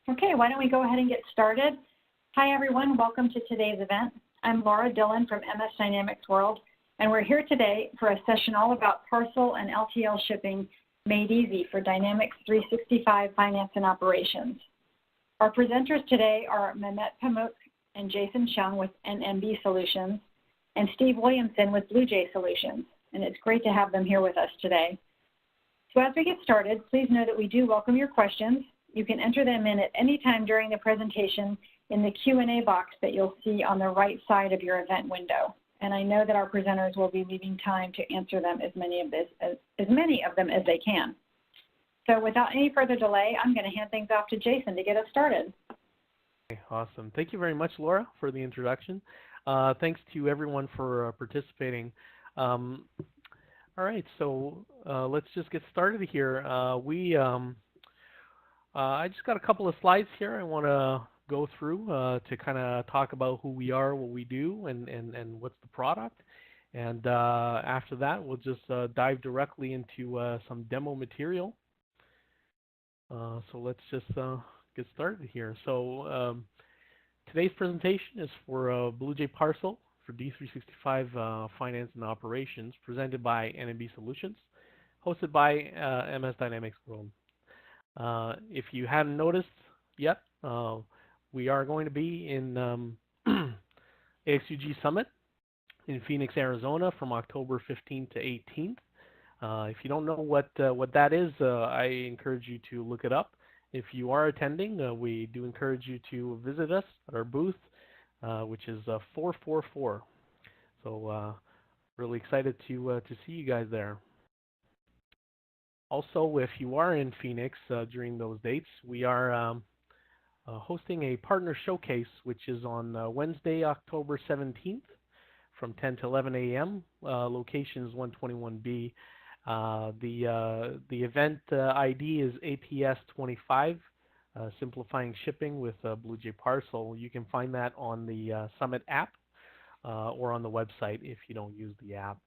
Okay, why don't we go ahead and get started? Hi, everyone. Welcome to today's event. I'm Laura Dillon from MS Dynamics World, and we're here today for a session all about parcel and LTL shipping made easy for Dynamics 365 Finance and Operations. Our presenters today are Mehmet Pamuk and Jason Chung with NMB Solutions, and Steve Williamson with BluJay Solutions, and it's great to have them here with us today. So as we get started, please know that we do welcome your questions. You can enter them in at any time during the presentation in the Q&A box that you'll see on the right side of your event window. And I know that our presenters will be leaving time to answer them as many of them as they can. So without any further delay, I'm going to hand things off to Jason to get us started. Awesome. Thank you very much, Laura, for the introduction. Thanks to everyone for participating. All right, so let's just get started here. I just got a couple of slides here I want to go through to kind of talk about who we are, what we do, and what's the product. And after that, we'll just dive directly into some demo material. So let's just get started here. So today's presentation is for BluJay Parcel for D365 Finance and Operations, presented by NMB Solutions, hosted by MS Dynamics World. If you hadn't noticed yet, we are going to be in AXUG Summit in Phoenix, Arizona from October 15th to 18th. If you don't know what that is, I encourage you to look it up. If you are attending, we do encourage you to visit us at our booth, which is 444. So really excited to see you guys there. Also, if you are in Phoenix during those dates, we are hosting a partner showcase, which is on Wednesday, October 17th from 10 to 11 a.m. Location is 121B. The event ID is APS25, Simplifying Shipping with BluJay Parcel. You can find that on the Summit app or on the website if you don't use the app.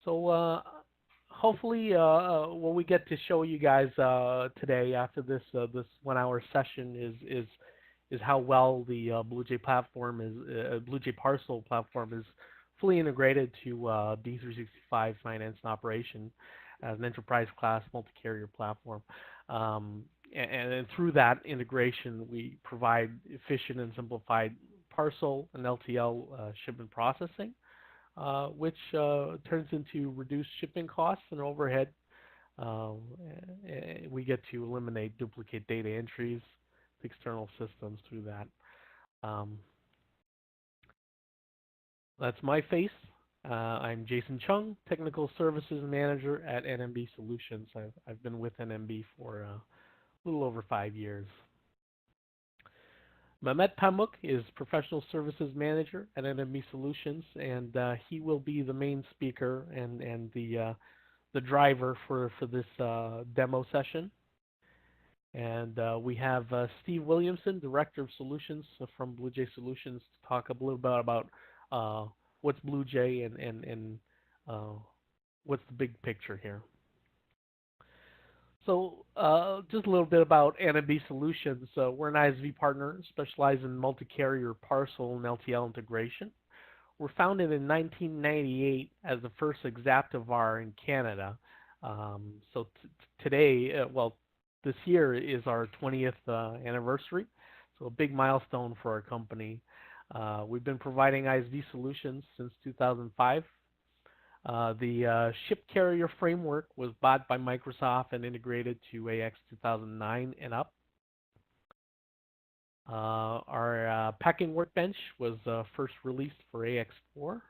So hopefully what we get to show you guys today after this 1 hour session is how well the BluJay platform BluJay Parcel platform is fully integrated to D365 Finance and Operation as an enterprise class multi-carrier platform. And through that integration, we provide efficient and simplified parcel and LTL shipment processing, which turns into reduced shipping costs and overhead. We get to eliminate duplicate data entries, external systems through that. That's my face. I'm Jason Chung, Technical Services Manager at NMB Solutions. I've been with NMB for a little over 5 years. Mehmet Pamuk is Professional Services Manager at NMB Solutions, and he will be the main speaker and the driver for this demo session. And we have Steve Williamson, Director of Solutions from BluJay Solutions, to talk a little bit about what's BluJay and what's the big picture here. So just a little bit about NMB Solutions. We're an ISV partner specialized in multi-carrier parcel and LTL integration. We're founded in 1998 as the first Exaptivar in Canada. So today, this year is our 20th anniversary, so a big milestone for our company. We've been providing ISV solutions since 2005. The ship carrier framework was bought by Microsoft and integrated to AX 2009 and up. Our packing workbench was first released for AX4.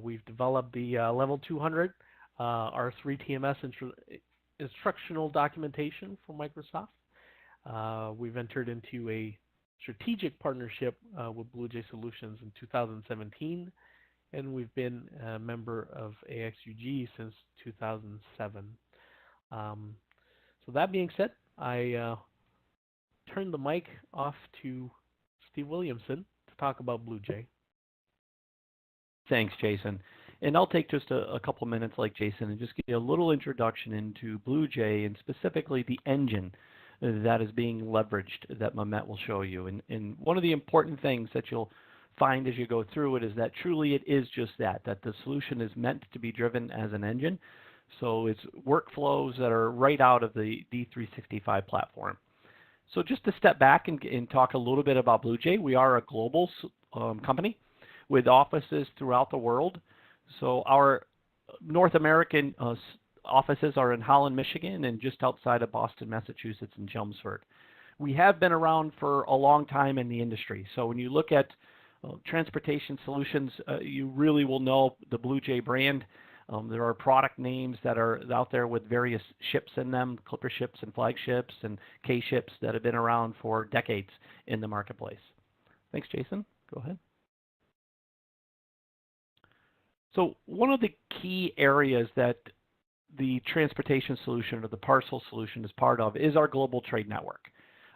We've developed the Level 200 R3 TMS instructional documentation for Microsoft. We've entered into a strategic partnership with BluJay Solutions in 2017, and we've been a member of AXUG since 2007. So that being said, I turn the mic off to Steve Williamson to talk about BluJay. Thanks, Jason. And I'll take just a couple minutes like Jason and just give you a little introduction into BluJay and specifically the engine that is being leveraged that Mehmet will show you. And one of the important things that you'll find as you go through it is that truly it is just that the solution is meant to be driven as an engine. So it's workflows that are right out of the D365 platform. So just to step back and talk a little bit about BluJay, we are a global company with offices throughout the world. So our North American offices are in Holland, Michigan, and just outside of Boston, Massachusetts, in Chelmsford. We have been around for a long time in the industry. So when you look at transportation solutions, you really will know the BluJay brand. There are product names that are out there with various ships in them, clipper ships and flagships and K-ships that have been around for decades in the marketplace. Thanks, Jason. Go ahead. So one of the key areas that the transportation solution or the parcel solution is part of is our global trade network.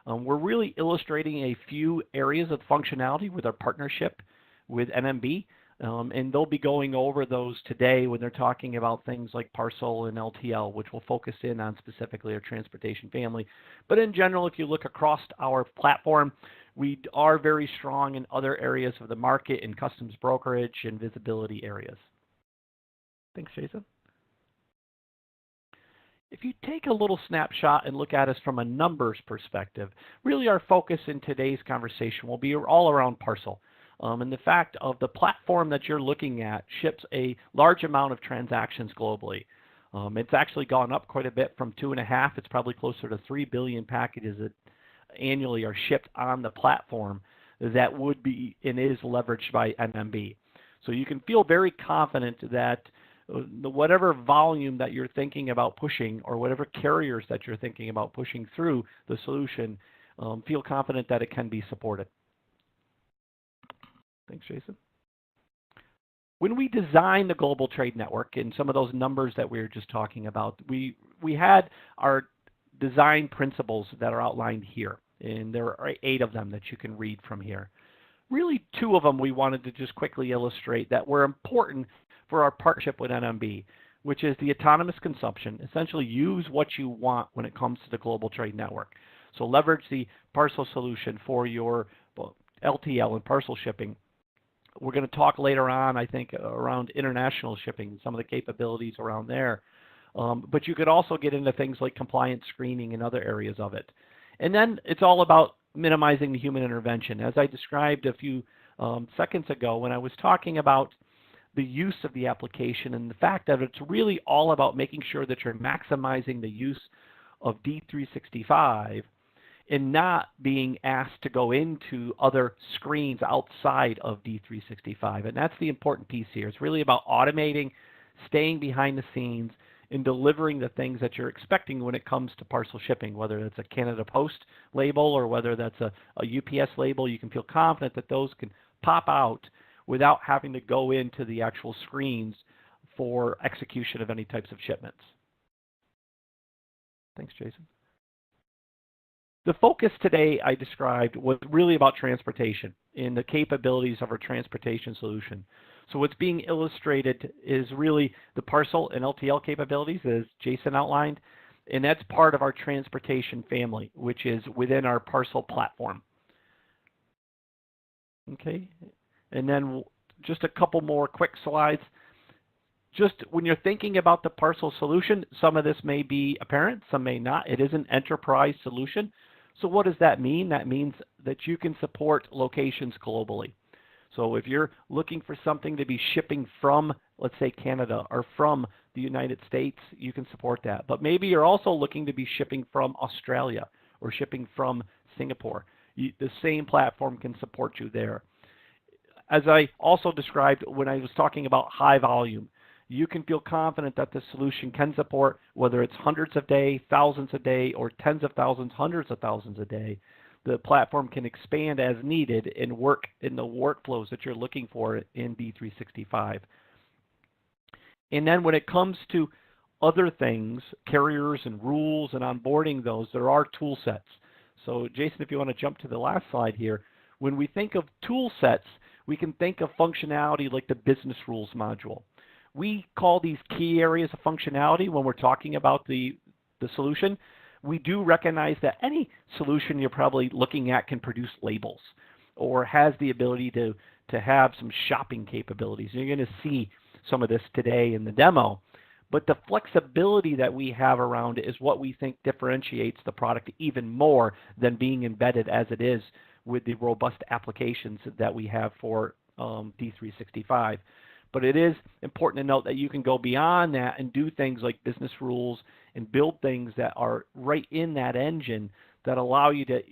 We're really illustrating a few areas of functionality with our partnership with NMB, and they'll be going over those today when they're talking about things like parcel and LTL, which will focus in on specifically our transportation family. But in general, if you look across our platform, we are very strong in other areas of the market in customs brokerage and visibility areas. Thanks, Jason. If you take a little snapshot and look at us from a numbers perspective, really our focus in today's conversation will be all around parcel. And the fact of the platform that you're looking at ships a large amount of transactions globally. It's actually gone up quite a bit from 2.5. It's probably closer to 3 billion packages that annually are shipped on the platform that would be and is leveraged by NMB. So you can feel very confident that whatever volume that you're thinking about pushing or whatever carriers that you're thinking about pushing through the solution, feel confident that it can be supported. Thanks, Jason. When we designed the global trade network and some of those numbers that we were just talking about, we had our design principles that are outlined here, and there are 8 of them that you can read from here. Really 2 of them we wanted to just quickly illustrate that were important for our partnership with NMB, which is the autonomous consumption. Essentially use what you want when it comes to the global trade network. So leverage the parcel solution for your LTL and parcel shipping. We're going to talk later on, I think, around international shipping, some of the capabilities around there. But you could also get into things like compliance screening and other areas of it. And then it's all about minimizing the human intervention. As I described a few seconds ago when I was talking about the use of the application and the fact that it's really all about making sure that you're maximizing the use of D365 and not being asked to go into other screens outside of D365. And that's the important piece here. It's really about automating, staying behind the scenes, and delivering the things that you're expecting when it comes to parcel shipping, whether it's a Canada Post label or whether that's a UPS label. You can feel confident that those can pop out without having to go into the actual screens for execution of any types of shipments. Thanks, Jason. The focus today I described was really about transportation and the capabilities of our transportation solution. So what's being illustrated is really the parcel and LTL capabilities, as Jason outlined, and that's part of our transportation family, which is within our parcel platform. Okay, and then just a couple more quick slides. Just when you're thinking about the parcel solution, some of this may be apparent, some may not. It is an enterprise solution. So what does that mean? That means that you can support locations globally. So if you're looking for something to be shipping from, let's say, Canada or from the United States, you can support that. But maybe you're also looking to be shipping from Australia or shipping from Singapore. The same platform can support you there. As I also described when I was talking about high volume, you can feel confident that the solution can support whether it's hundreds a day, thousands a day, or tens of thousands, hundreds of thousands a day. The platform can expand as needed and work in the workflows that you're looking for in D365. And then when it comes to other things, carriers and rules and onboarding those, there are tool sets. So Jason, if you want to jump to the last slide here, when we think of tool sets, we can think of functionality like the business rules module, We call these key areas of functionality when we're talking about the solution. We do recognize that any solution you're probably looking at can produce labels or has the ability to have some shopping capabilities. You're going to see some of this today in the demo. But the flexibility that we have around it is what we think differentiates the product even more than being embedded as it is with the robust applications that we have for D365. But it is important to note that you can go beyond that and do things like business rules and build things that are right in that engine that allow you to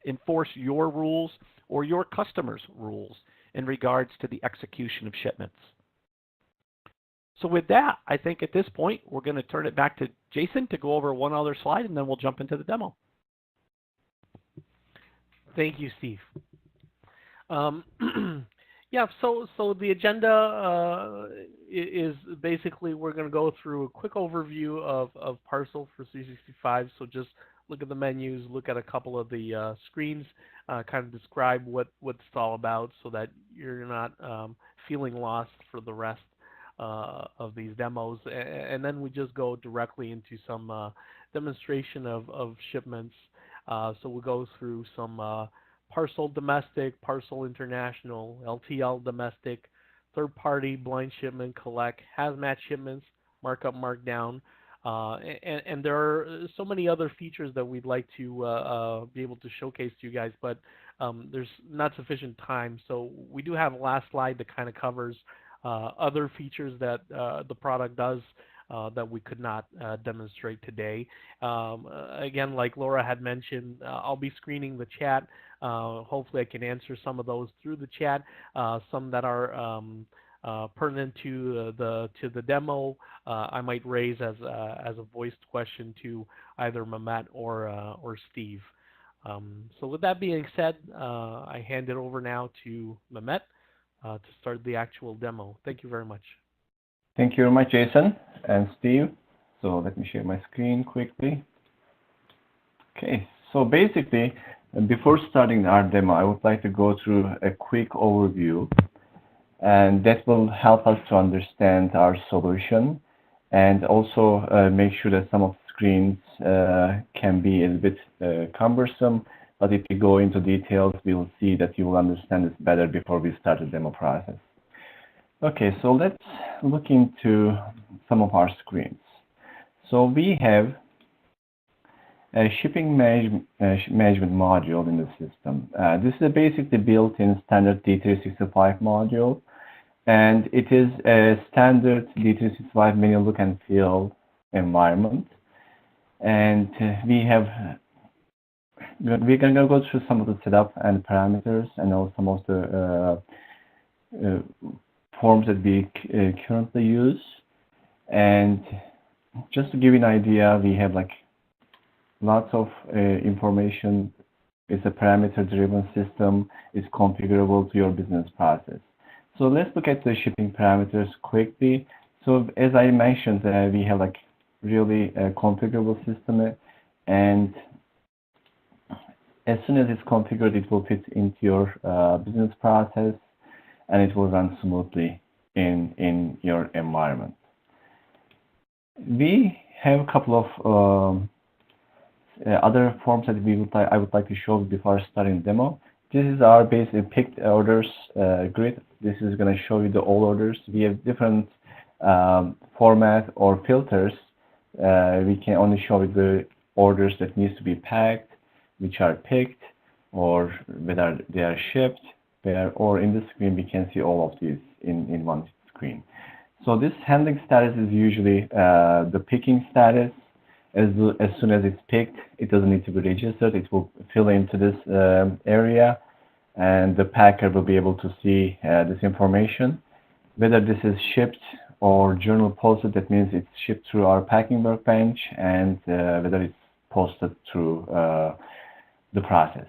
enforce your rules or your customers' rules in regards to the execution of shipments. So with that, I think at this point, we're going to turn it back to Jason to go over one other slide, and then we'll jump into the demo. Thank you, Steve. Yeah, so the agenda is basically we're going to go through a quick overview of Parcel for 365. So just look at the menus, look at a couple of the screens, kind of describe what it's all about so that you're not feeling lost for the rest of these demos. And then we just go directly into some demonstration of shipments. So we'll go through some Parcel domestic, Parcel international, LTL domestic, third-party, blind shipment, collect, hazmat shipments, markup, markdown, and there are so many other features that we'd like to be able to showcase to you guys, but there's not sufficient time. So we do have a last slide that kind of covers other features that the product does that we could not demonstrate today. Again, like Laura had mentioned, I'll be screening the chat. Hopefully I can answer some of those through the chat, some that are pertinent to the demo. I might raise as a voiced question to either Mehmet or Steve. So with that being said, I hand it over now to Mehmet to start the actual demo. Thank you very much. Thank you very much, Jason and Steve. So let me share my screen quickly. Okay, so basically, before starting our demo, I would like to go through a quick overview, and that will help us to understand our solution and also make sure that some of the screens can be a bit cumbersome, but if you go into details, we will see that you will understand this better before we start the demo process. Okay, so let's look into some of our screens. So we have a shipping management module in the system. This is a basically built-in standard D365 module, and it is a standard D365 menu look and feel environment. And we're going to go through some of the setup and parameters and also some of the forms that we currently use. And just to give you an idea, we have like lots of information. It's a parameter-driven system. It's configurable to your business process. So let's look at the shipping parameters quickly. So as I mentioned, we have like really a configurable system, and as soon as it's configured, it will fit into your business process, and it will run smoothly in your environment. We have a couple of other forms that I would like to show before starting the demo. This is our basic picked orders grid. This is going to show you the all orders. We have different format or filters. We can only show you the orders that needs to be packed, which are picked, or whether they are shipped. Or in this screen, we can see all of these in one screen. So this handling status is usually the picking status. As soon as it's picked, it doesn't need to be registered. It will fill into this area, and the packer will be able to see this information. Whether this is shipped or journal posted, that means it's shipped through our packing workbench, and whether it's posted through the process.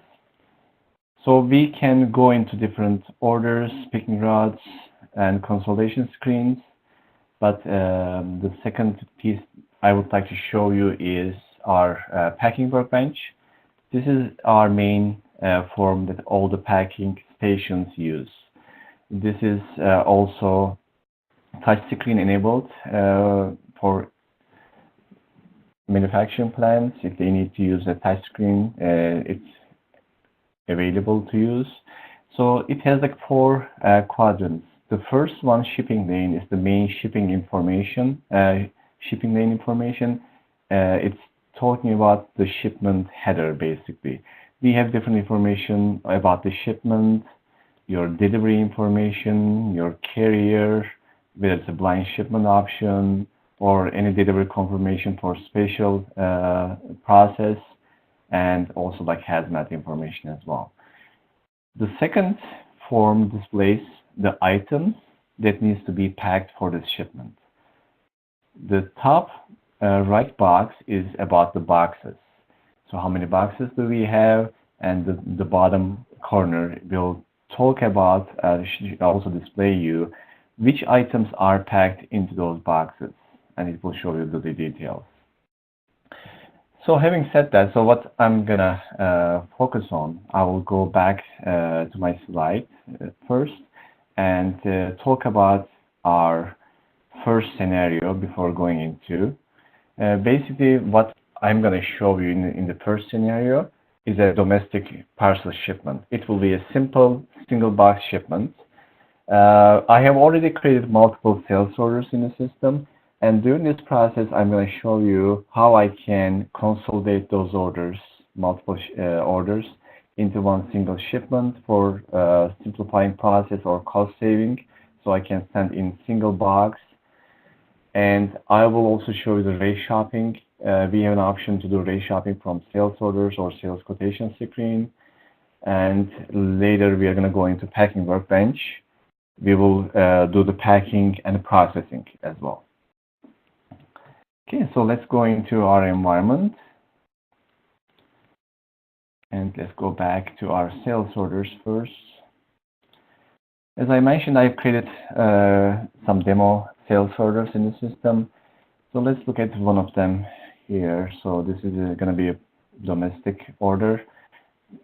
So we can go into different orders, picking routes, and consolidation screens. But the second piece I would like to show you is our packing workbench. This is our main form that all the packing stations use. This is also touchscreen enabled for manufacturing plants. If they need to use a touchscreen, it's available to use. So it has like 4 quadrants. The first one, shipping lane, is the main shipping information. Shipping lane information, it's talking about the shipment header basically. We have different information about the shipment, your delivery information, your carrier, whether it's a blind shipment option or any delivery confirmation for special process, and also like hazmat information as well. The second form displays the items that needs to be packed for this shipment. The top right box is about the boxes. So how many boxes do we have? And the bottom corner will talk about, should also display you which items are packed into those boxes, and it will show you the details. So having said that, so what I'm gonna focus on, I will go back to my slide first and talk about our first scenario before going into. Basically, what I'm gonna show you in the first scenario is a domestic parcel shipment. It will be a simple single box shipment. I have already created multiple sales orders in the system, and during this process, I'm going to show you how I can consolidate those orders, multiple orders, into one single shipment for simplifying process or cost saving, so I can send in single box. And I will also show you the rate shopping. We have an option to do rate shopping from sales orders or sales quotation screen. And later we are going to go into packing workbench. We will do the packing and processing as well. Okay, so let's go into our environment. And let's go back to our sales orders first. As I mentioned, I've created some demo sales orders in the system. So let's look at one of them here. So this is going to be a domestic order.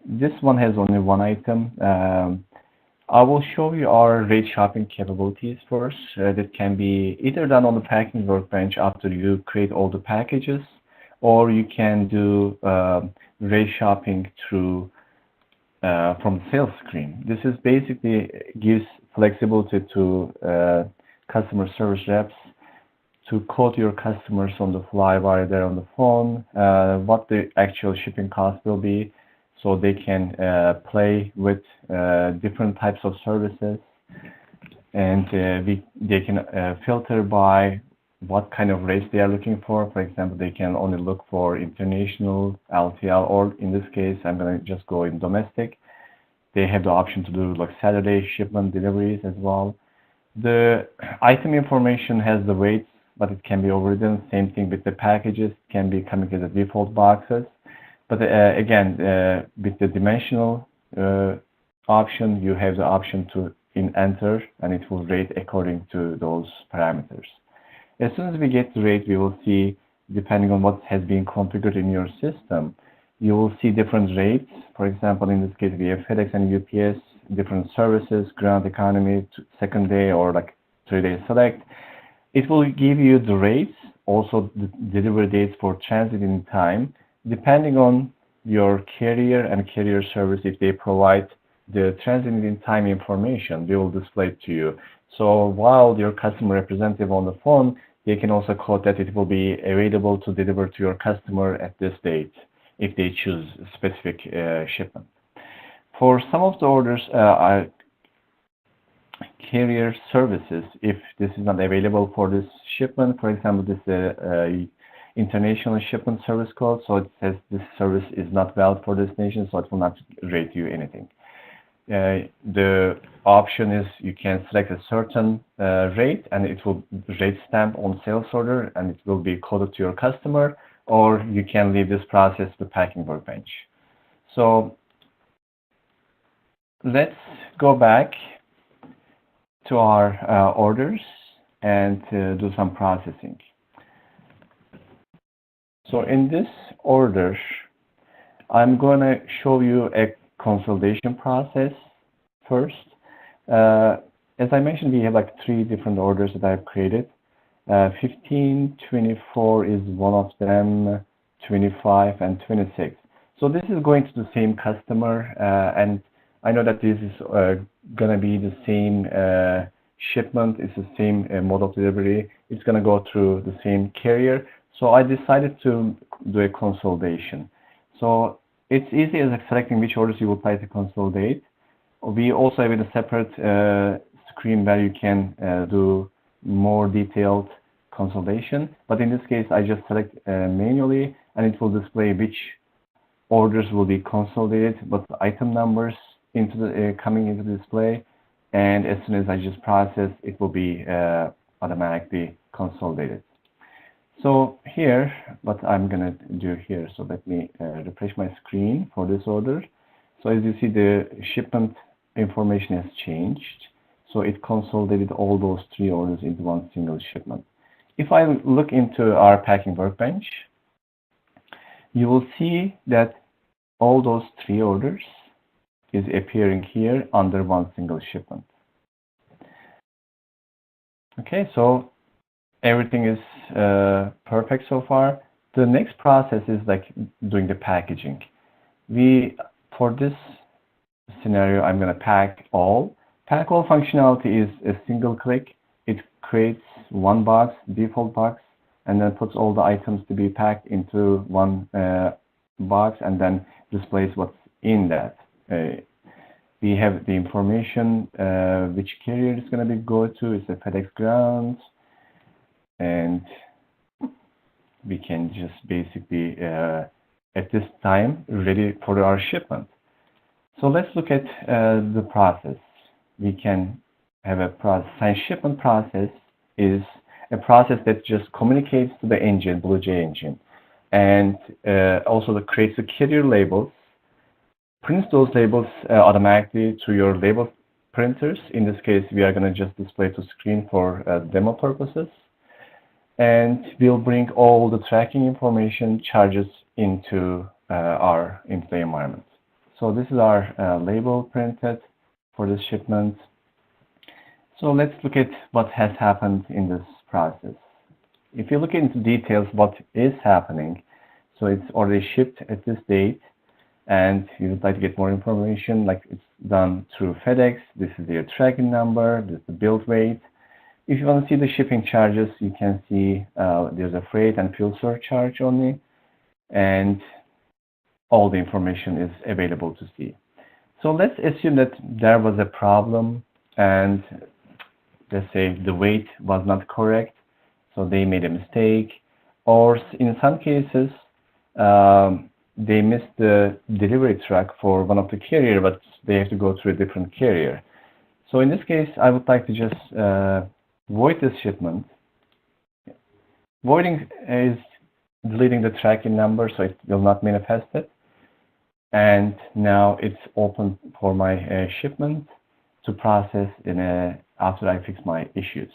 This one has only one item. I will show you our rate shopping capabilities first. That can be either done on the packing workbench after you create all the packages, or you can do rate shopping through from the sales screen. This is basically gives flexibility to customer service reps to quote your customers on the fly while they're on the phone, what the actual shipping cost will be, so they can play with different types of services, and they can filter by what kind of rates they are looking for. For example, they can only look for international, LTL, or in this case, I'm going to just go in domestic. They have the option to do like Saturday shipment deliveries as well. The item information has the weights, but it can be overridden. Same thing with the packages, can be coming as a default boxes. But again, with the dimensional option, you have the option to enter, and it will rate according to those parameters. As soon as we get the rate, we will see, depending on what has been configured in your system, you will see different rates. For example, in this case, we have FedEx and UPS, different services, ground economy, second day, or like 3-day select. It will give you the rates, also the delivery dates for transiting time, depending on your carrier and carrier service. If they provide the transiting time information, they will display it to you. So while your customer representative on the phone, they can also quote that it will be available to deliver to your customer at this date if they choose a specific shipment. For some of the orders, carrier services, if this is not available for this shipment, for example, this is international shipment service code, so it says this service is not valid for destination, so it will not rate you anything. The option is you can select a certain rate, and it will rate stamp on sales order, and it will be coded to your customer, or you can leave this process to packing workbench. So let's go back to our orders and do some processing. So in this order, I'm going to show you a consolidation process first. as I mentioned, we have like 3 different orders that I've created. 15, 24 is one of them, 25 and 26. So this is going to the same customer, and I know that this is gonna be the same shipment. It's the same mode of delivery. It's gonna go through the same carrier. So I decided to do a consolidation. So it's easy as selecting which orders you would like to consolidate. We also have a separate screen where you can do more detailed consolidation. But in this case, I just select manually, and it will display which orders will be consolidated, but the item numbers into the coming into the display. And as soon as I just process, it will be automatically consolidated. So here, what I'm gonna do here, so let me refresh my screen for this order. So as you see, the shipment information has changed. So it consolidated all those 3 orders into one single shipment. If I look into our packing workbench, you will see that all those 3 orders is appearing here under one single shipment. Okay, so everything is perfect so far. The next process is like doing the packaging. For this scenario, I'm going to pack all. Pack all functionality is a single click. It creates one box, default box, and then puts all the items to be packed into one box and then displays what's in that. We have the information, which carrier it's going to be go to. It's a FedEx Ground. And we can just basically, at this time, ready for our shipment. So let's look at the process. We can have a process. Sign shipment process is a process that just communicates to the engine, BluJay engine, and also creates the carrier labels, prints those labels automatically to your label printers. In this case, we are going to just display to screen for demo purposes. And we'll bring all the tracking information charges into our the environment. So this is our label printed for this shipment. So let's look at what has happened in this process. If you look into details, what is happening, so it's already shipped at this date, and you would like to get more information, like it's done through FedEx. This is their tracking number, this is the build weight. If you want to see the shipping charges, you can see there's a freight and fuel surcharge only, and all the information is available to see. So let's assume that there was a problem, and let's say the weight was not correct, so they made a mistake, or in some cases, they missed the delivery truck for one of the carrier, but they have to go through a different carrier. So in this case, I would like to just void this shipment. Voiding is deleting the tracking number, so it will not manifest it. And now it's open for my shipment to process after I fix my issues.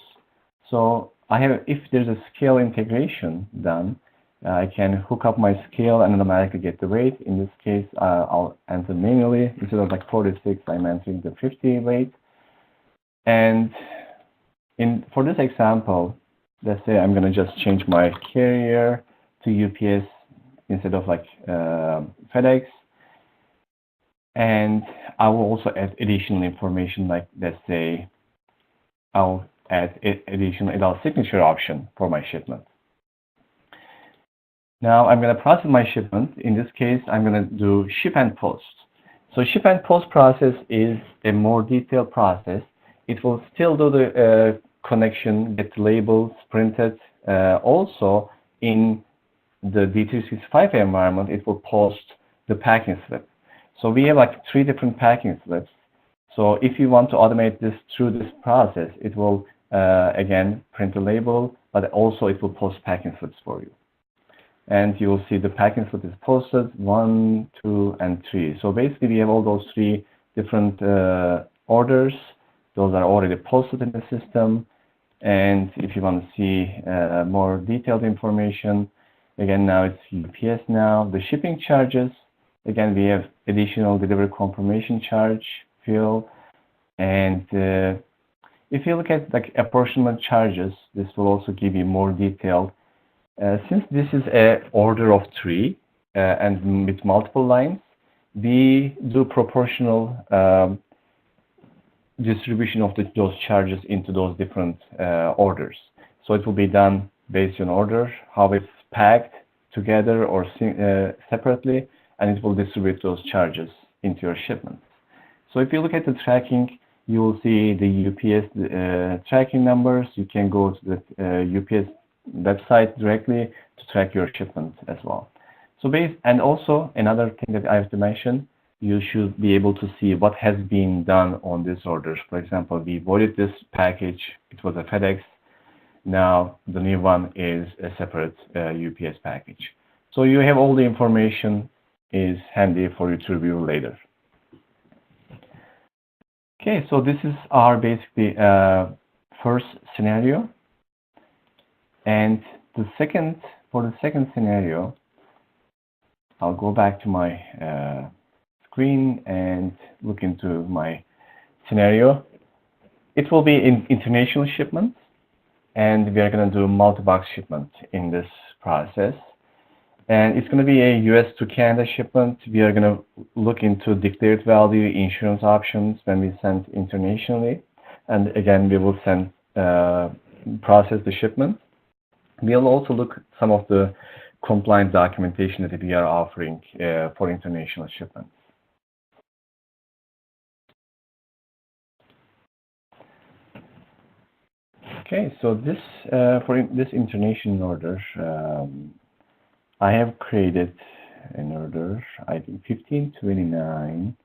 So if there's a scale integration done, I can hook up my scale and automatically get the weight. In this case, I'll enter manually. Instead of like 46, I'm entering the 50 weight. And for this example, let's say I'm going to just change my carrier to UPS instead of like FedEx. And I will also add additional information, like let's say I'll add additional signature option for my shipment. Now I'm going to process my shipment. In this case, I'm going to do ship and post. So ship and post process is a more detailed process. It will still do the connection, get labels printed. Also, in the D365 environment, it will post the packing slip. So we have like 3 different packing slips. So if you want to automate this through this process, it will again print the label, but also it will post packing slips for you. And you will see the packing slip is posted 1, 2, and 3. So basically, we have all those 3 different orders. Those are already posted in the system. And if you want to see more detailed information, again, now it's UPS now. The shipping charges, again, we have additional delivery confirmation charge, fuel, and If you look at like apportionment charges, this will also give you more detail. Since this is a order of 3 and with multiple lines, we do proportional distribution of those charges into those different orders. So it will be done based on order, how it's packed together or separately, and it will distribute those charges into your shipments. So if you look at the tracking, you will see the UPS tracking numbers. You can go to the UPS website directly to track your shipments as well. So and also another thing that I have to mention, you should be able to see what has been done on this order. For example, we voided this package. It was a FedEx. Now the new one is a separate UPS package. So you have all the information is handy for you to review later. Okay, so this is our basically first scenario. And for the second scenario, I'll go back to my screen and look into my scenario. It will be in international shipments, and we are going to do multi-box shipment in this process. And it's going to be a US to Canada shipment. We are going to look into declared value insurance options when we send internationally. And again, we will process the shipment. We'll also look at some of the compliance documentation that we are offering for international shipments. Okay, so this for this international order, I have created an order, I think 1529.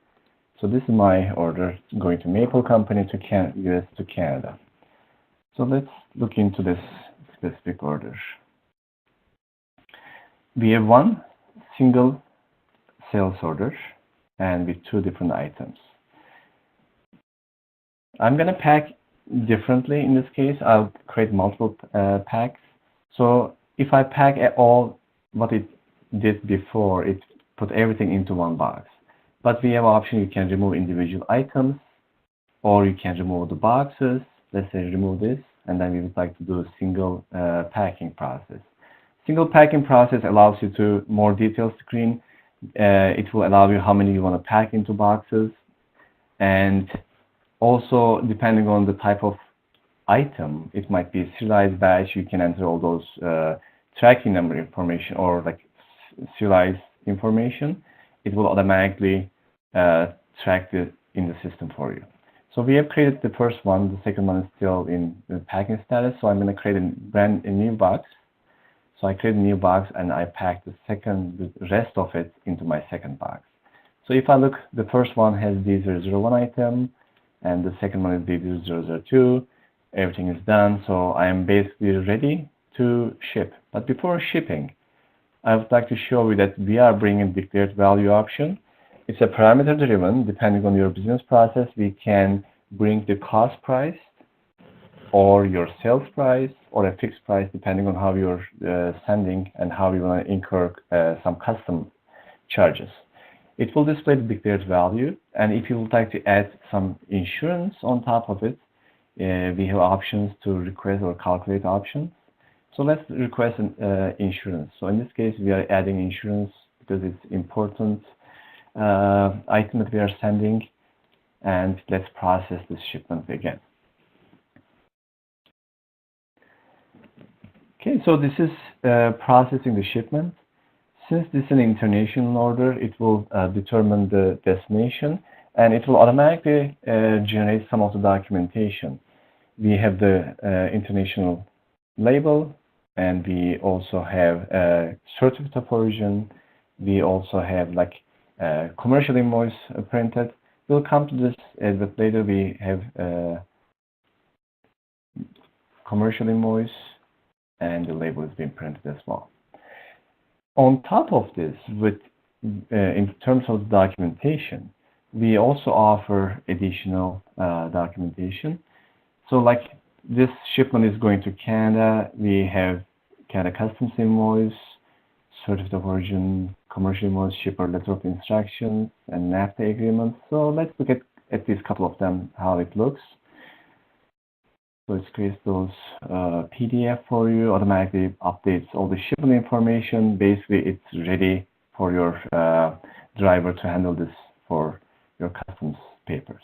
So this is my order going to Maple Company to US to Canada. So let's look into this specific order. We have one single sales order and with 2 different items. I'm going to pack differently in this case. I'll create multiple packs. So if I pack all what it did before, it put everything into one box. But we have an option, you can remove individual items, or you can remove the boxes. Let's say remove this, and then we would like to do a single packing process. Single packing process allows you to more detailed screen. It will allow you how many you want to pack into boxes. And also, depending on the type of item, it might be a serialized batch. You can enter all those tracking number information or like serialized information. It will automatically track it in the system for you. So we have created the first one. The second one is still in the packing status. So I'm going to create a new box. So I create a new box and I pack the rest of it into my second box. So if I look, the first one has D001 item and the second one is D002. Everything is done. So I am basically ready to ship. But before shipping, I would like to show you that we are bringing declared value option. It's a parameter driven. Depending on your business process, we can bring the cost price or your sales price or a fixed price depending on how you're sending and how you want to incur some custom charges. It will display the declared value, and if you would like to add some insurance on top of it, we have options to request or calculate options. So let's request an insurance. So in this case, we are adding insurance because it's important item that we are sending, and let's process this shipment again. Okay, so this is processing the shipment. Since this is an international order, it will determine the destination, and it will automatically generate some of the documentation. We have the international label, and we also have a certificate of origin. We also have like commercial invoice printed. We'll come to this a bit later. We have commercial invoice, and the label is being printed as well. On top of this, in terms of documentation, we also offer additional documentation. So like this shipment is going to Canada. We have Canada Customs invoice, certificate of origin, commercial invoice, shipper letter of instructions, and NAFTA agreement. So let's look at these couple of them, how it looks. So it creates those PDF for you, automatically updates all the shipment information. Basically, it's ready for your driver to handle this for your customs papers.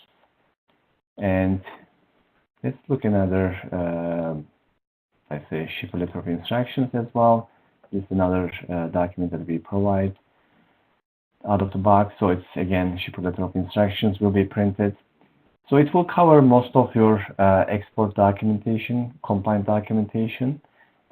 And let's look at another, I say, shipper letter of instructions as well. This is another document that we provide out of the box. So it's, again, shipper letter of instructions will be printed. So it will cover most of your export documentation, compliant documentation,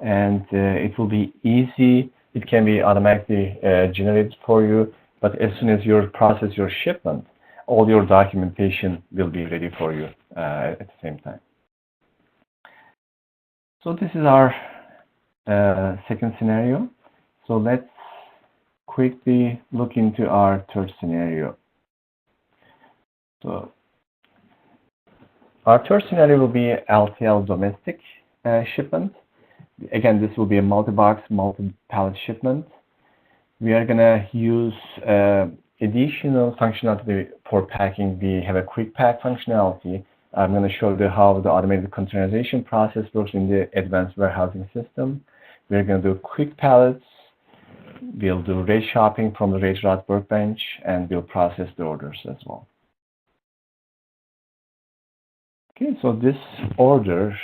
and it will be easy. It can be automatically generated for you, but as soon as you process your shipment, all your documentation will be ready for you at the same time. So this is our second scenario. So let's quickly look into our third scenario. So our third scenario will be LTL domestic shipment. Again, this will be a multi-box, multi-pallet shipment. We are going to use additional functionality for packing. We have a quick pack functionality. I'm going to show you how the automated containerization process works in the advanced warehousing system. We're going to do quick pallets. We'll do rate shopping from the rate route workbench, and we'll process the orders as well. Okay, so this order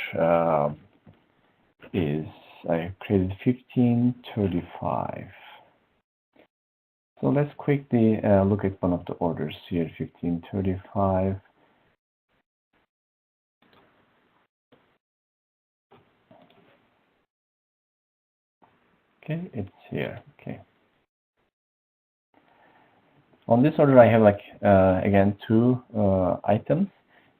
is, I created 1535. So let's quickly look at one of the orders here, 1535. Okay, it's here. Okay. On this order, I have again two items.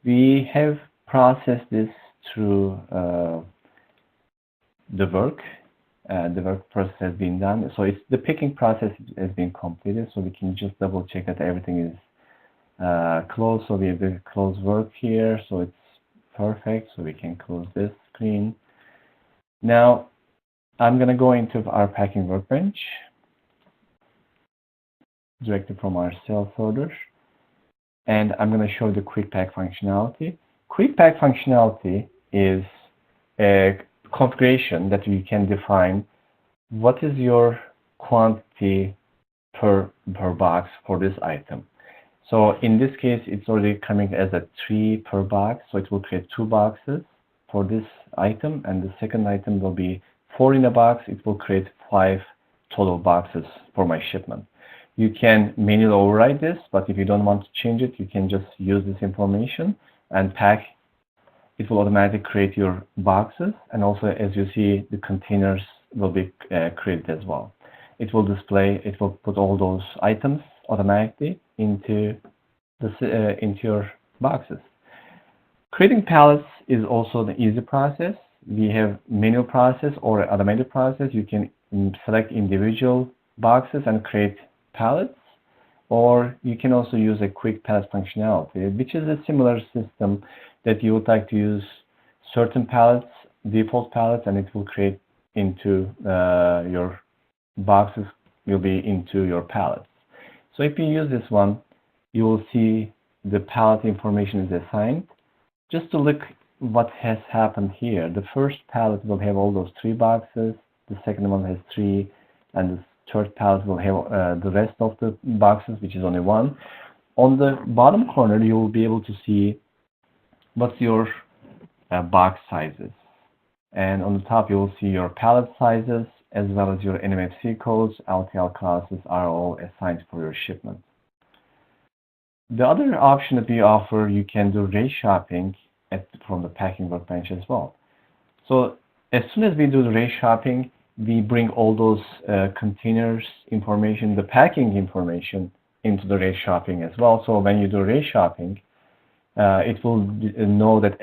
We have processed this through the work. The work process has been done. So it's the picking process has been completed. So we can just double check that everything is closed. So we have the close work here. So it's perfect. So we can close this screen. Now I'm going to go into our packing workbench directly from our sales order. And I'm going to show the quick pack functionality. Quick pack functionality is a configuration that you can define what is your quantity per box for this item. So in this case, it's already coming as a 3 per box. So it will create 2 boxes for this item. And the second item will be 4 in a box. It will create 5 total boxes for my shipment. You can manually override this, but if you don't want to change it, you can just use this information and pack. It will automatically create your boxes, and also, as you see, the containers will be created as well. It will display, it will put all those items automatically into your boxes. Creating pallets is also the easy process. We have manual process or automated process. You can select individual boxes and create pallets, or you can also use a quick pallet functionality, which is a similar system that you would like to use certain pallets, default pallets, and it will create into your boxes, will be into your pallets. So if you use this one, you will see the pallet information is assigned. Just to look what has happened here, the first pallet will have all those 3 boxes, the second one has 3, and the third pallet will have the rest of the boxes, which is only 1. On the bottom corner, you will be able to see what's your box sizes. And on the top, you will see your pallet sizes, as well as your NMFC codes, LTL classes are all assigned for your shipment. The other option that we offer, you can do rate shopping from the packing workbench as well. So as soon as we do the rate shopping, we bring all those containers information, the packing information, into the rate shopping as well. So when you do rate shopping, it will know that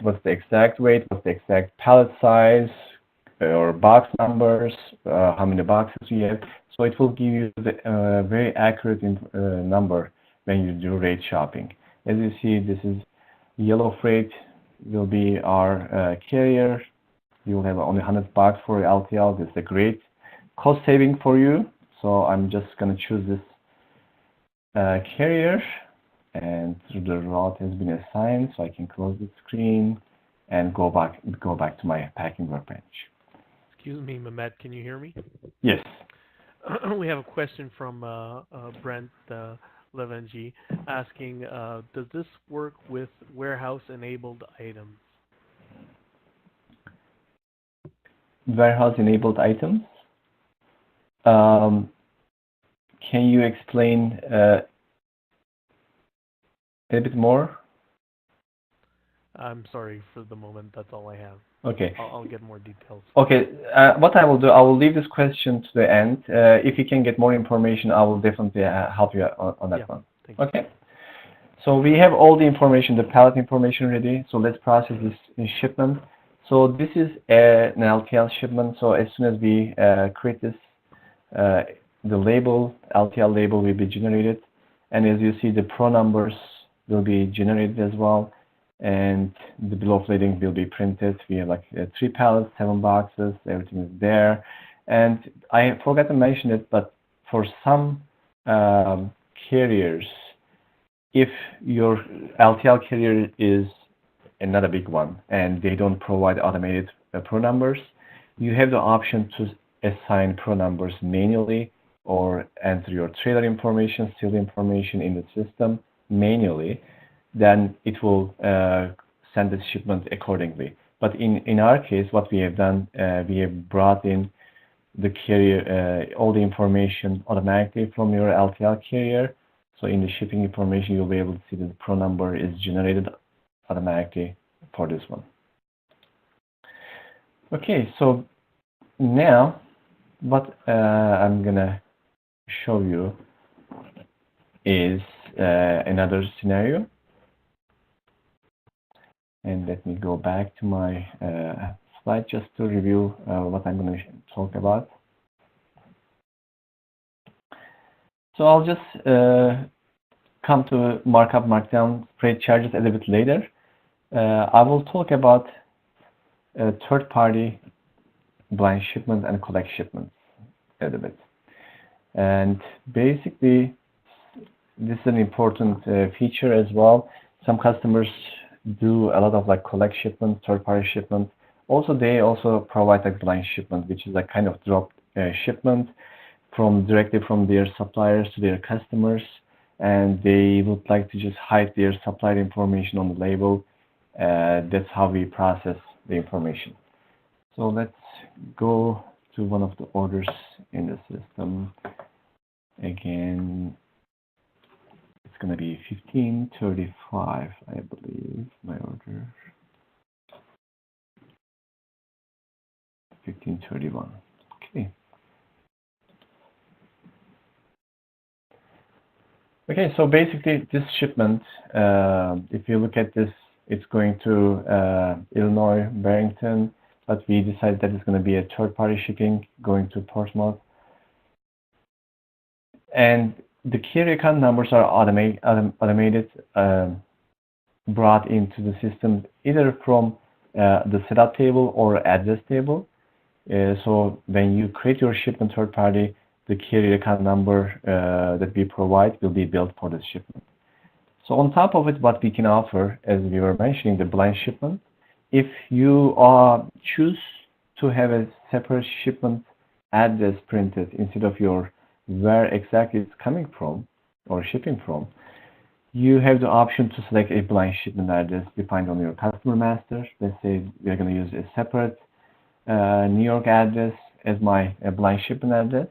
what's the exact weight, what's the exact pallet size, or box numbers, how many boxes you have. So it will give you the very accurate number when you do rate shopping. As you see, this is yellow freight will be our carrier. You will have only 100 box for LTL. This is a great cost saving for you. So I'm just going to choose this carrier, and the route has been assigned. So I can close the screen, and go back to my packing workbench. Excuse me, Mehmet, can you hear me? Yes. We have a question from Brent Levenji asking, does this work with warehouse-enabled items? Warehouse-enabled items? Can you explain a bit more? I'm sorry, for the moment, that's all I have. Okay. I'll get more details. Okay. What I will do, I will leave this question to the end. If you can get more information, I will definitely help you on that one. Thank you. Okay. So we have all the information, the pallet information ready. So let's process this in shipment. So this is an LTL shipment. So as soon as we create this, the label, LTL label will be generated. And as you see, the pro numbers will be generated as well. And the bill of lading will be printed. We have like 3 pallets, 7 boxes, everything is there. And I forgot to mention it, but for some carriers, if your LTL carrier is not a big one and they don't provide automated pro numbers, you have the option to assign pro numbers manually or enter your trailer information, seal information in the system manually. Then it will send the shipment accordingly. But in our case, what we have done, we have brought in the carrier, all the information automatically from your LTL carrier. So in the shipping information, you'll be able to see that the pro number is generated automatically for this one. Okay, so now what I'm gonna show you is another scenario. And let me go back to my slide just to review what I'm going to talk about. So I'll just come to markup, markdown, freight charges a little bit later. I will talk about third-party blind shipment and collect shipments a little bit. And basically, this is an important feature as well. Some customers do a lot of like collect shipment, third-party shipment. Also, they also provide like blind shipment, which is a kind of drop shipment directly from their suppliers to their customers, and they would like to just hide their supplier information on the label. That's how we process the information. So let's go to one of the orders in the system. Again, it's going to be 1535, I believe, my order. 1531. Okay. Okay, so basically this shipment, if you look at this, it's going to Illinois, Barrington, but we decided that it's going to be a third-party shipping going to Portsmouth. And the carrier account numbers are automated, brought into the system either from the setup table or address table. So when you create your shipment third party, the carrier account number that we provide will be built for this shipment. So on top of it, what we can offer, as we were mentioning, the blind shipment, if you choose to have a separate shipment address printed instead of your where exactly it's coming from or shipping from, you have the option to select a blind shipment address defined on your customer master. Let's say we're going to use a separate New York address as my blind shipment address.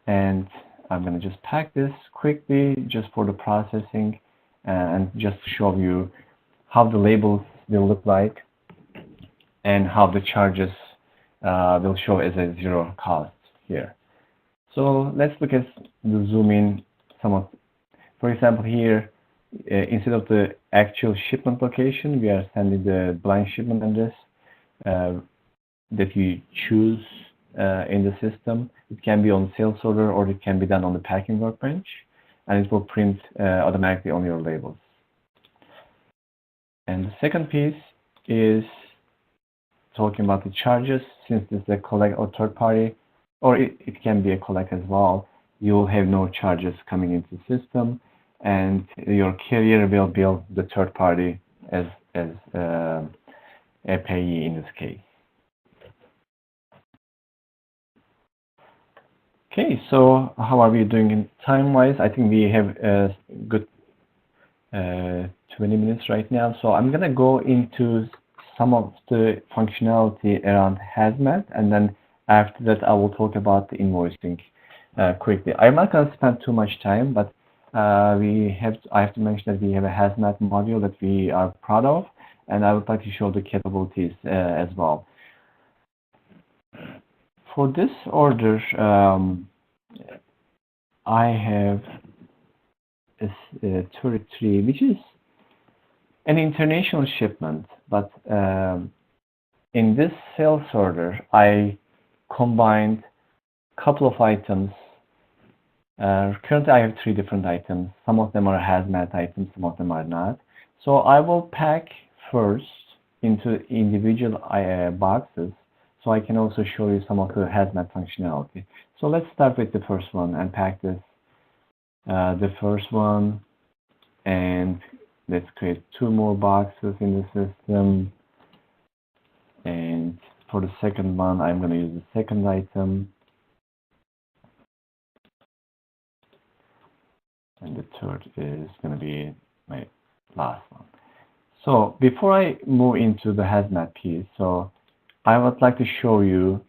And I'm going to just pack this quickly just for the processing and just to show you how the labels will look like and how the charges will show as a zero cost here. So let's look at the zoom in some of, for example, here, instead of the actual shipment location, we are sending the blind shipment address that you choose in the system. It can be on sales order or it can be done on the packing workbench, and it will print automatically on your labels. And the second piece is talking about the charges. Since this is a collect or third party, or it can be a collect as well, you will have no charges coming into the system, and your carrier will bill the third party as a payee in this case. Okay, so how are we doing in time-wise? I think we have a good 20 minutes right now. So I'm going to go into some of the functionality around Hazmat, and then after that I will talk about the invoicing quickly. I'm not going to spend too much time, but I have to mention that we have a Hazmat module that we are proud of, and I would like to show the capabilities as well. For this order, I have 33, which is an international shipment, but in this sales order, I combined a couple of items. Currently, I have 3 different items. Some of them are Hazmat items, some of them are not. So I will pack first into individual boxes, so I can also show you some of the Hazmat functionality. So let's start with the first one and pack this. The first one, and let's create 2 more boxes in the system. And for the second one, I'm going to use the second item. And the third is going to be my last one. So before I move into the Hazmat piece, so I would like to show you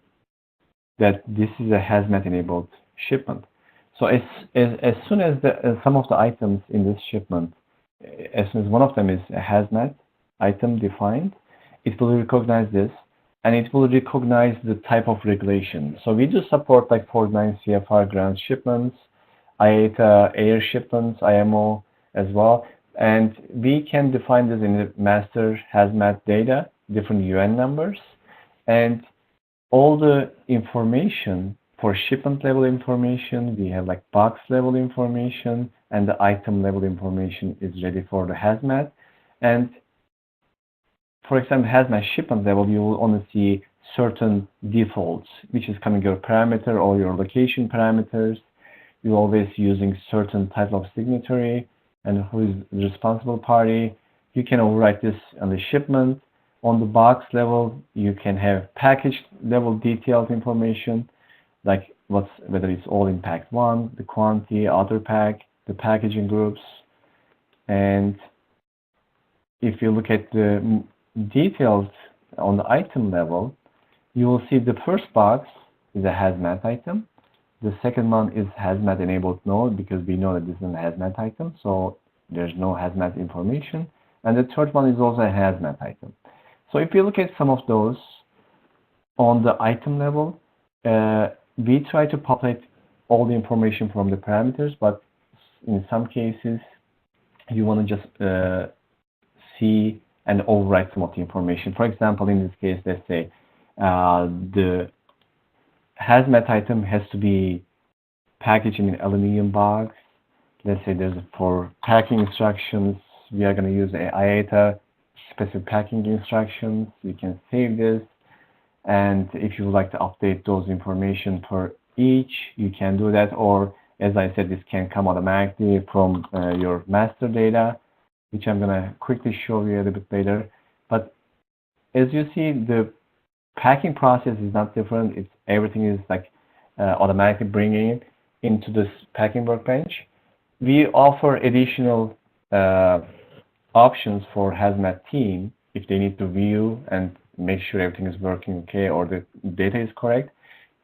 that this is a Hazmat enabled shipment. So as soon as some of the items in this shipment, as soon as one of them is a Hazmat item defined, it will recognize this, and it will recognize the type of regulation. So we do support like 49 CFR ground shipments, IATA air shipments, IMO as well, and we can define this in the master Hazmat data, different UN numbers, and all the information for shipment level information, we have like box level information, and the item level information is ready for the Hazmat. And for example, Hazmat shipment level, you will only see certain defaults, which is coming your parameter or your location parameters. You're always using certain type of signatory and who is the responsible party. You can overwrite this on the shipment. On the box level, you can have package level detailed information, like whether it's all in pack 1, the quantity, auto pack, the packaging groups. And if you look at the details on the item level, you will see the first box is a Hazmat item. The second one is Hazmat enabled node, because we know that this is a Hazmat item, so there's no Hazmat information. And the third one is also a Hazmat item. So if you look at some of those on the item level, we try to populate all the information from the parameters, but in some cases, you want to just see and overwrite some of the information. For example, in this case, let's say the Hazmat item has to be packaged in an aluminum box. Let's say there's for packing instructions, we are going to use a IATA specific packing instructions. You can save this. And if you would like to update those information for each, you can do that. Or as I said, this can come automatically from your master data, which I'm going to quickly show you a little bit later. But as you see, the packing process is not different. Everything is like automatically bringing it into this packing workbench. We offer additional options for Hazmat team if they need to view and make sure everything is working okay or the data is correct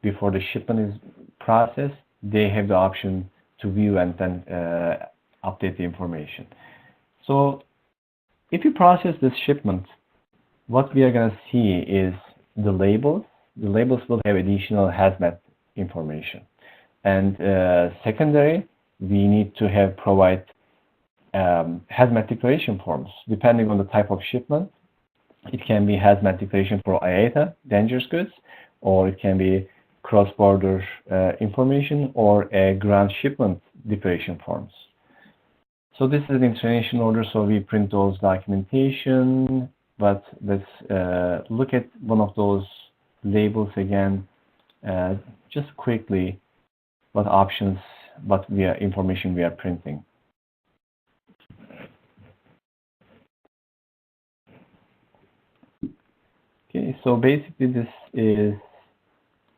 before the shipment is processed. They have the option to view and then update the information. So if you process this shipment, what we are going to see is the labels. The labels will have additional Hazmat information. And secondary, we need to provide Hazmat declaration forms. Depending on the type of shipment, it can be Hazmat declaration for IATA, dangerous goods, or it can be cross-border information or a ground shipment declaration forms. So this is an international order, so we print those documentation, but let's look at one of those labels again, just quickly, what options, what information we are printing. So basically this is,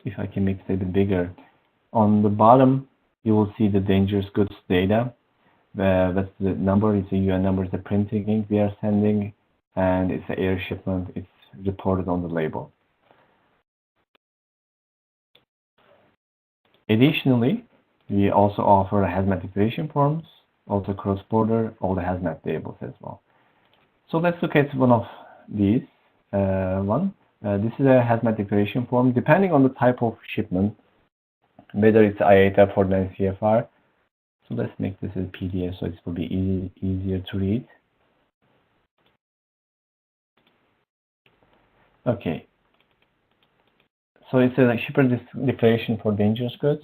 if I can make it a bit bigger, on the bottom you will see the dangerous goods data. That's the number, it's a UN number, it's a printing ink we are sending, and it's an air shipment, it's reported on the label. Additionally, we also offer hazmat declaration forms, also cross-border, all the hazmat labels as well. So let's look at one of these. This is a hazmat declaration form. Depending on the type of shipment, whether it's IATA, 49 CFR. So let's make this a PDF so it will be easier to read. Okay. So it's a shipper declaration for dangerous goods.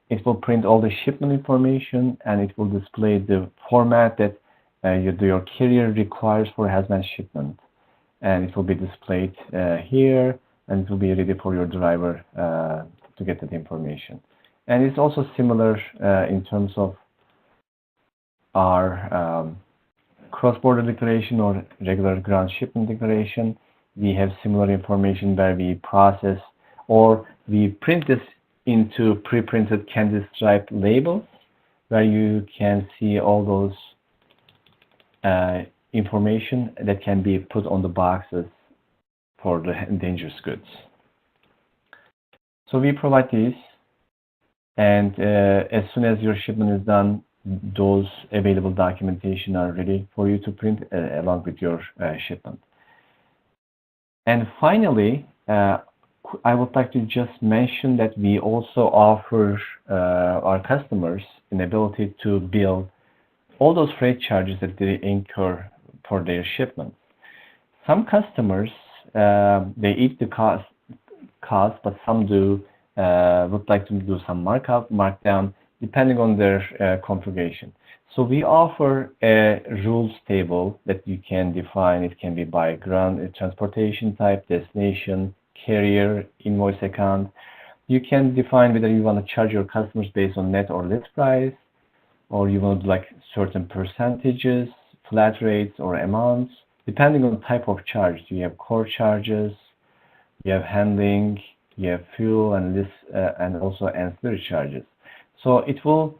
It will print all the shipment information and it will display the format that your carrier requires for hazmat shipment. And it will be displayed here, and it will be ready for your driver to get that information. And it's also similar in terms of our cross-border declaration or regular ground shipment declaration. We have similar information where we process or we print this into pre-printed candy stripe labels where you can see all those information that can be put on the boxes for the dangerous goods. So we provide these, and as soon as your shipment is done, those available documentation are ready for you to print along with your shipment. And finally, I would like to just mention that we also offer our customers an ability to bill all those freight charges that they incur for their shipments. Some customers, they eat the cost, but some would like to do some markup, markdown, depending on their configuration. So we offer a rules table that you can define. It can be by ground transportation type, destination, carrier, invoice account. You can define whether you want to charge your customers based on net or list price, or you want like certain percentages, flat rates, or amounts, depending on the type of charge. You have core charges, you have handling, you have fuel, and this, and also ancillary charges. So it will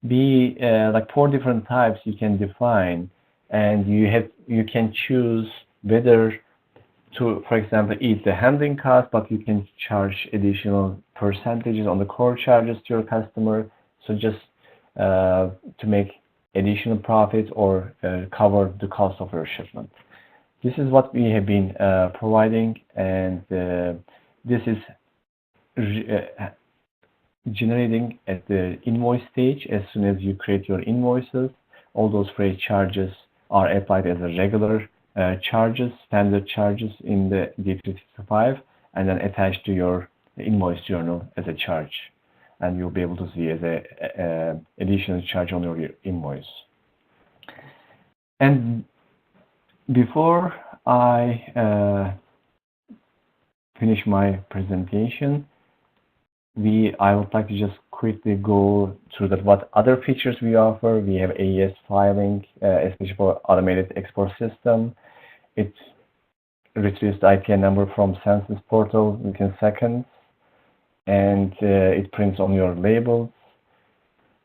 be like 4 different types you can define, and you can choose whether to, for example, eat the handling cost, but you can charge additional percentages on the core charges to your customer. So just to make additional profit or cover the cost of your shipment. This is what we have been providing, and this is generating at the invoice stage. As soon as you create your invoices, all those freight charges are applied as a regular charges, standard charges in the D365, and then attached to your invoice journal as a charge. And you'll be able to see as a additional charge on your invoice. And before I finish my presentation, I would like to just quickly go through that what other features we offer. We have AES filing, especially for automated export system. It retrieves the IPN number from census portal within seconds, and it prints on your labels,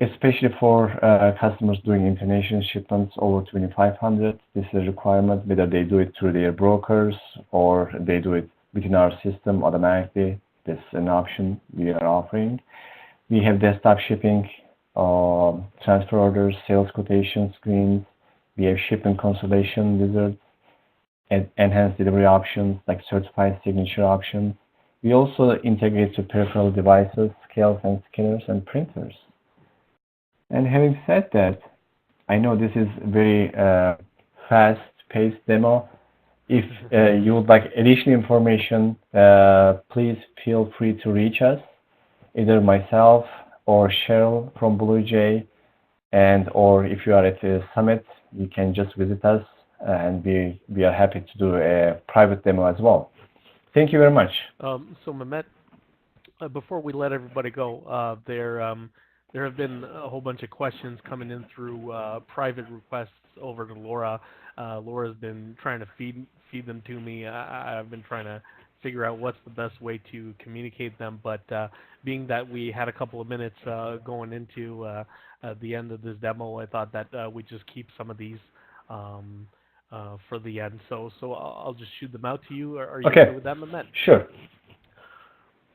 especially for customers doing international shipments over 2,500. This is a requirement, whether they do it through their brokers or they do it within our system automatically. This is an option we are offering. We have desktop shipping, transfer orders, sales quotation screens. We have shipping consolidation wizards, and enhanced delivery options like certified signature options. We also integrate to peripheral devices, scales and scanners, and printers. And having said that, I know this is a very fast-paced demo. If you would like additional information, please feel free to reach us, either myself or Cheryl from Bluejay, or if you are at the summit, you can just visit us, and we are happy to do a private demo as well. Thank you very much. So Mehmet, before we let everybody go, there have been a whole bunch of questions coming in through private requests over to Laura. Laura's been trying to feed them to me. I've been trying to figure out what's the best way to communicate them. But being that we had a couple of minutes going into the end of this demo, I thought that we just keep some of these for the end. So I'll just shoot them out to you. Are you okay with that, Mehmet? Sure.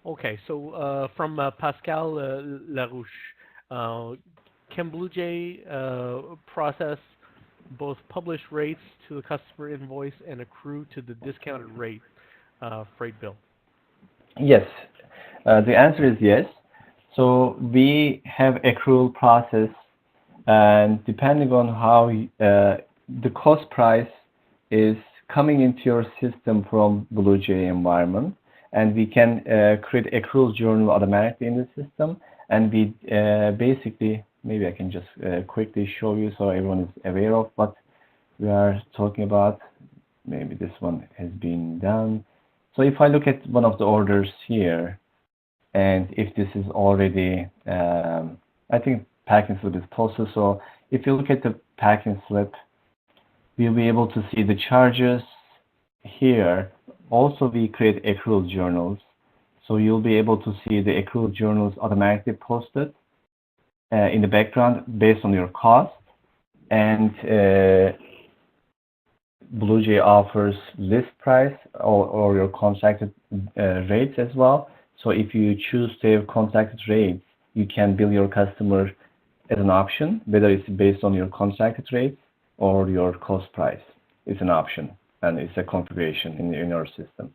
Okay, so from Pascal Larouche, can BluJay process both publish rates to the customer invoice and accrue to the discounted rate freight bill? Yes. The answer is yes. So we have accrual process, and depending on how the cost price is coming into your system from BluJay environment, and we can create accrual journal automatically in the system, and we basically, maybe I can just quickly show you so everyone is aware of what we are talking about. Maybe this one has been done. So if I look at one of the orders here, and if this is already, I think packing slip is posted. So if you look at the packing slip, we'll be able to see the charges here. Also, we create accrual journals. So you'll be able to see the accrual journals automatically posted in the background based on your cost. And BluJay offers list price or your contracted rates as well. So if you choose to have contracted rates, you can bill your customer as an option, whether it's based on your contracted rates or your cost price. It's an option, and it's a configuration in your system.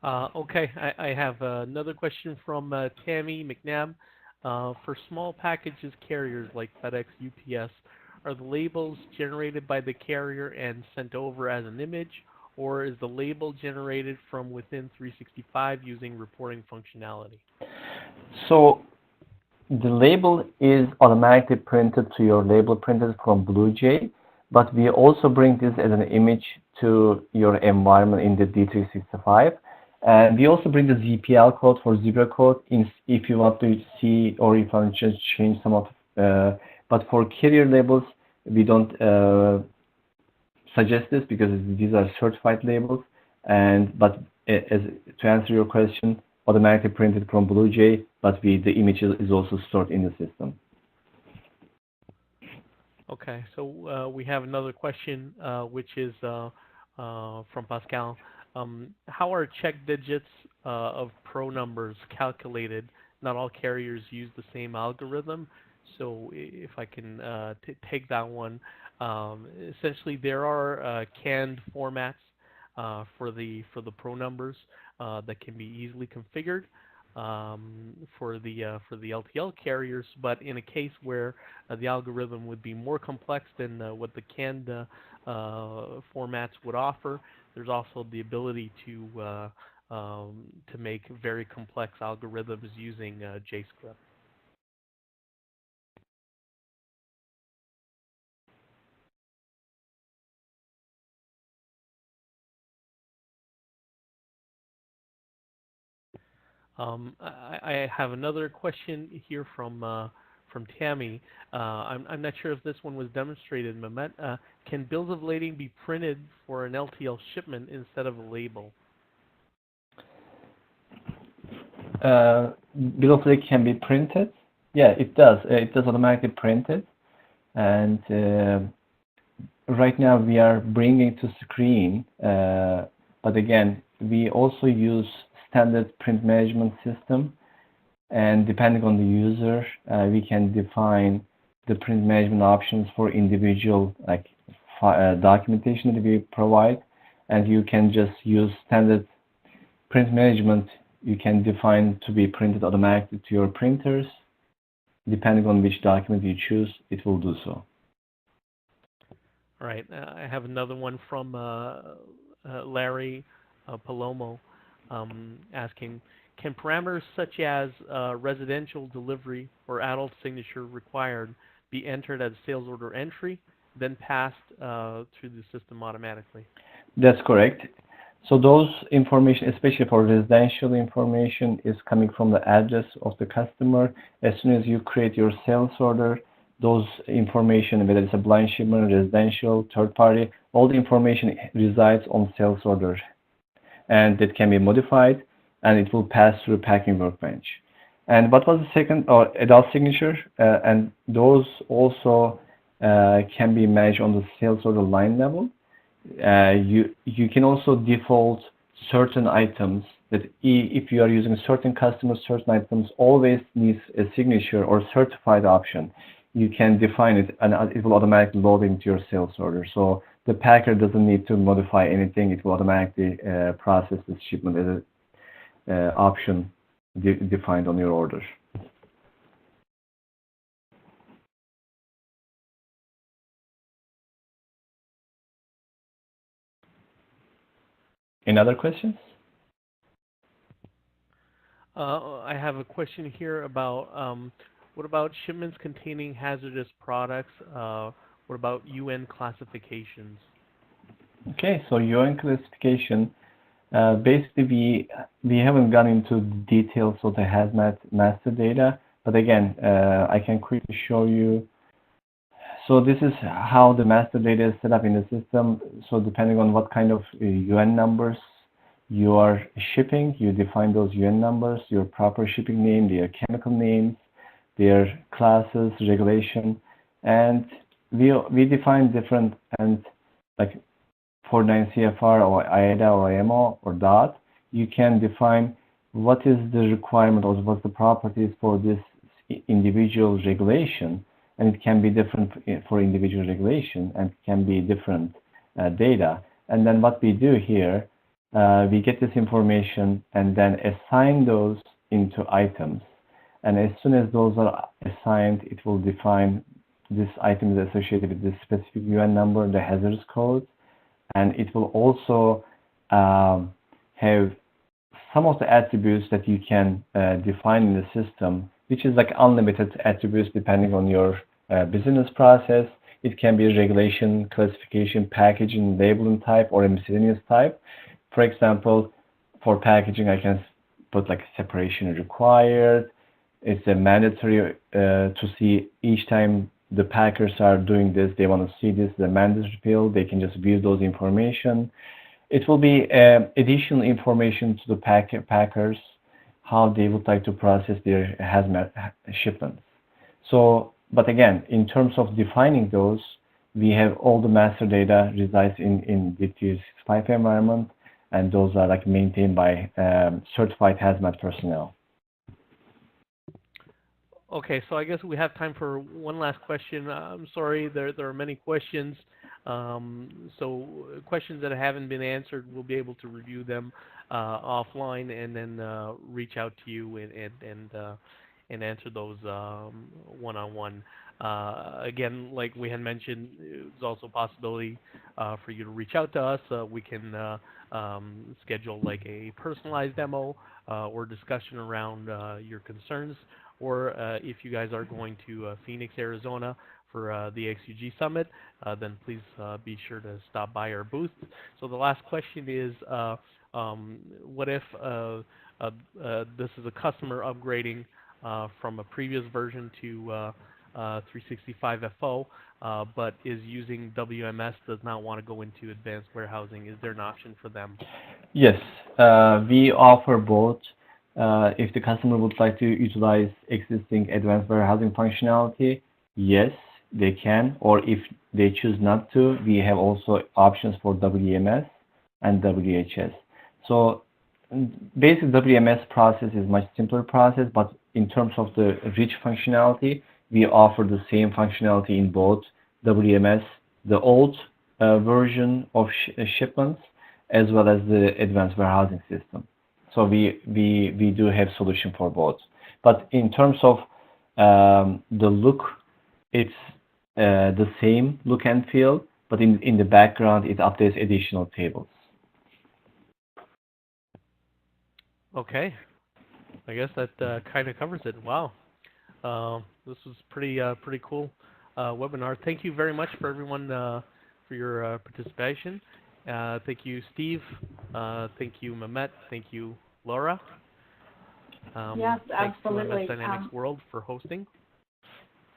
Okay, I have another question from Tammy McNabb. For small packages carriers like FedEx, UPS, are the labels generated by the carrier and sent over as an image, or is the label generated from within 365 using reporting functionality? So the label is automatically printed to your label printer from BluJay, but we also bring this as an image to your environment in the D365. And we also bring the ZPL code for zebra code if you want to see, or if you want to just change some of, but for carrier labels, we don't suggest this because these are certified labels. But to answer your question, automatically printed from BluJay, but the image is also stored in the system. Okay, so we have another question, which is from Pascal. How are check digits of pro numbers calculated? Not all carriers use the same algorithm. So if I can take that one, essentially there are canned formats for the pro numbers that can be easily configured for the LTL carriers. But in a case where the algorithm would be more complex than what the canned formats would offer, there's also the ability to make very complex algorithms using JScript. I have another question here from Tammy. I'm not sure if this one was demonstrated, Mehmet. Can bills of lading be printed for an LTL shipment instead of a label? Bill of lading can be printed. Yeah, it does. It does automatically print it. And right now we are bringing to screen. But again, we also use standard print management system, and depending on the user, we can define the print management options for individual documentation that we provide, and you can just use standard print management. You can define to be printed automatically to your printers. Depending on which document you choose, it will do so. All right, I have another one from Larry Palomo. Asking, can parameters such as residential delivery or adult signature required be entered as sales order entry, then passed through the system automatically? That's correct. So those information, especially for residential information, is coming from the address of the customer. As soon as you create your sales order, those information, whether it's a blind shipment, residential, third party, all the information resides on sales order, and it can be modified, and it will pass through packing workbench. And what was the second, or adult signature? And those also can be managed on the sales order line level. You can also default certain items that if you are using certain customers, certain items always needs a signature or certified option. You can define it, and it will automatically load into your sales order. So the packer doesn't need to modify anything. It will automatically process this shipment as an option defined on your order. Any other questions? I have a question here about what about shipments containing hazardous products? What about UN classifications? Okay, so UN classification, basically we haven't gone into details of the Hazmat master data, but again, I can quickly show you. So this is how the master data is set up in the system. So depending on what kind of UN numbers you are shipping, you define those UN numbers, your proper shipping name, their chemical names, their classes, regulation, and we define different, and like 49 CFR or IATA or IMO or DOT, you can define what is the requirement or what's the properties for this individual regulation, and it can be different for individual regulation and can be different data. And then what we do here, we get this information and then assign those into items. And as soon as those are assigned, it will define this item is associated with this specific UN number, the hazardous code, and it will also have some of the attributes that you can define in the system, which is like unlimited attributes depending on your business process. It can be a regulation, classification, packaging, labeling type, or a miscellaneous type. For example, for packaging, I can put like separation required. It's a mandatory to see each time the packers are doing this, they want to see this, the mandatory field, they can just view those information. It will be additional information to the packers, how they would like to process their hazmat shipments. So, but again, in terms of defining those, we have all the master data resides in the 365 environment, and those are like maintained by certified hazmat personnel. Okay, so I guess we have time for one last question. I'm sorry, there are many questions. So questions that haven't been answered, we'll be able to review them offline and then reach out to you and answer those one-on-one. Again, like we had mentioned, there's also a possibility for you to reach out to us. We can schedule like a personalized demo or discussion around your concerns. Or if you guys are going to Phoenix, Arizona for the XUG Summit, then please be sure to stop by our booth. So the last question is, what if this is a customer upgrading from a previous version to 365 FO, but is using WMS, does not want to go into advanced warehousing? Is there an option for them? Yes, we offer both. If the customer would like to utilize existing advanced warehousing functionality, yes, they can. Or if they choose not to, we have also options for WMS and WHS. So basic WMS process is much simpler process, but in terms of the rich functionality, we offer the same functionality in both WMS, the old version of shipments, as well as the advanced warehousing system. So we do have solution for both. But in terms of the look, it's the same look and feel, but in the background, it updates additional tables. Okay. I guess that kind of covers it. Wow. This was pretty cool webinar. Thank you very much for everyone for your participation. Thank you, Steve. Thank you, Mehmet. Thank you, Laura. Yes, thanks absolutely. to MS Dynamics World for hosting.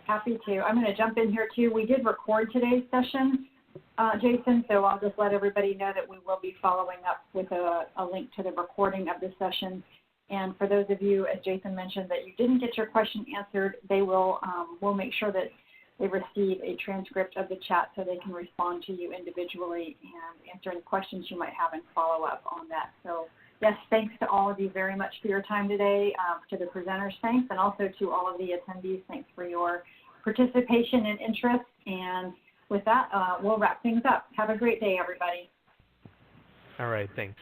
Happy to. I'm going to jump in here too. We did record today's session, Jason, so I'll just let everybody know that we will be following up with a link to the recording of the session. And for those of you, as Jason mentioned, that you didn't get your question answered, they will we'll make sure that they receive a transcript of the chat so they can respond to you individually and answer any questions you might have and follow up on that. So yes, thanks to all of you very much for your time today, to the presenters, thanks, and also to all of the attendees, thanks for your participation and interest. And with that, we'll wrap things up. Have a great day, everybody. All right, thanks.